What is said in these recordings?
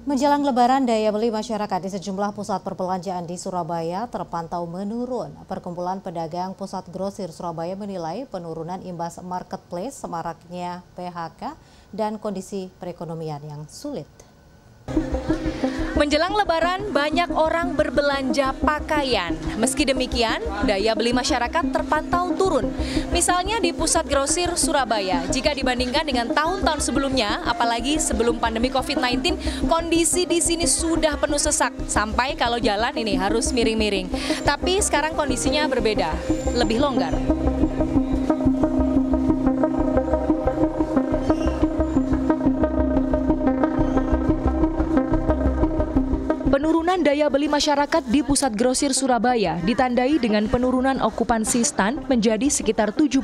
Menjelang Lebaran, daya beli masyarakat di sejumlah pusat perbelanjaan di Surabaya terpantau menurun. Perkumpulan Pedagang Pusat Grosir Surabaya menilai penurunan imbas marketplace, semaraknya PHK, dan kondisi perekonomian yang sulit. Menjelang Lebaran, banyak orang berbelanja pakaian. Meski demikian, daya beli masyarakat terpantau turun. Misalnya di Pusat Grosir Surabaya, jika dibandingkan dengan tahun-tahun sebelumnya, apalagi sebelum pandemi COVID-19, kondisi di sini sudah penuh sesak. Sampai kalau jalan ini harus miring-miring. Tapi sekarang kondisinya berbeda, lebih longgar. Penurunan daya beli masyarakat di Pusat Grosir Surabaya ditandai dengan penurunan okupansi stand menjadi sekitar 70%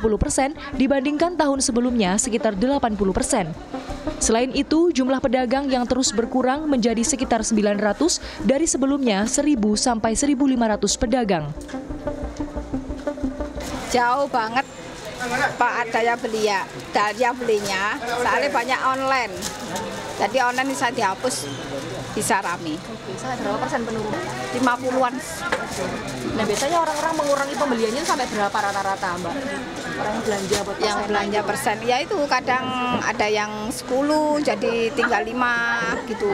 dibandingkan tahun sebelumnya sekitar 80%. Selain itu, jumlah pedagang yang terus berkurang menjadi sekitar 900 dari sebelumnya 1.000 sampai 1.500 pedagang. Jauh banget Pak daya belinya, soalnya banyak online. Jadi online bisa dihapus, bisa rame. Bisa berapa persen penurunan? 50-an. Nah, biasanya orang-orang mengurangi pembeliannya sampai berapa rata-rata, Mbak? Orang belanja buat yang belanja persen, ya itu kadang ada yang 10 jadi tinggal 5 gitu.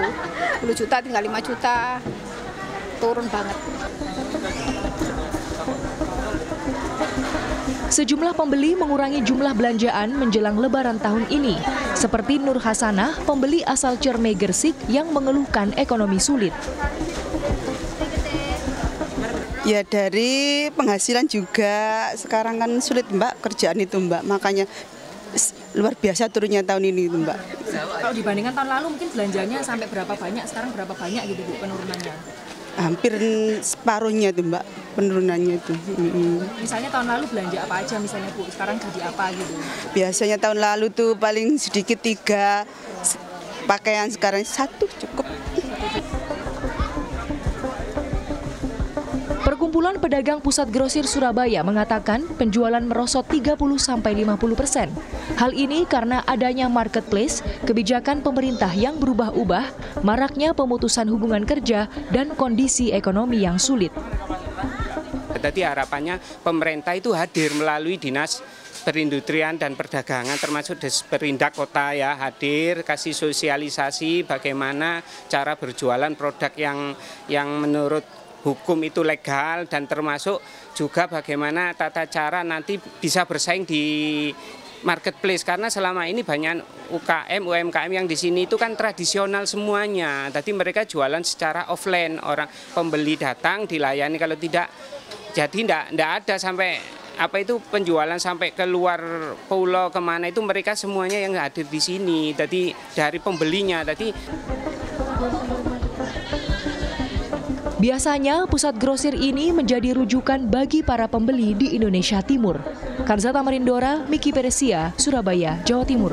10 juta tinggal 5 juta. Turun banget. Sejumlah pembeli mengurangi jumlah belanjaan menjelang Lebaran tahun ini, seperti Nur Hasanah, pembeli asal Cermai Gersik yang mengeluhkan ekonomi sulit. Ya dari penghasilan juga, sekarang kan sulit Mbak, kerjaan itu Mbak, makanya luar biasa turunnya tahun ini itu Mbak. Kalau dibandingkan tahun lalu mungkin belanjanya sampai berapa banyak, sekarang berapa banyak gitu Bu penurunannya? Hampir separuhnya tuh Mbak penurunannya itu. Misalnya tahun lalu belanja apa aja misalnya Bu, sekarang jadi apa gitu? Biasanya tahun lalu tuh paling sedikit 3, pakaian sekarang 1 cukup. Perkumpulan Pedagang Pusat Grosir Surabaya mengatakan penjualan merosot 30-50%. Hal ini karena adanya marketplace, kebijakan pemerintah yang berubah-ubah, maraknya pemutusan hubungan kerja, dan kondisi ekonomi yang sulit. Jadi harapannya pemerintah itu hadir melalui Dinas Perindustrian dan Perdagangan termasuk Disperindak Kota ya, hadir kasih sosialisasi bagaimana cara berjualan produk yang menurut hukum itu legal, dan termasuk juga bagaimana tata cara nanti bisa bersaing di marketplace, karena selama ini banyak UMKM yang di sini itu kan tradisional semuanya. Tadi mereka jualan secara offline, orang pembeli datang dilayani, kalau tidak jadi tidak ada sampai apa itu penjualan sampai keluar pulau kemana itu mereka semuanya yang hadir di sini. Tadi dari pembelinya tadi. Biasanya pusat grosir ini menjadi rujukan bagi para pembeli di Indonesia Timur. Karzata Marindora, Miki Peresia, Surabaya, Jawa Timur.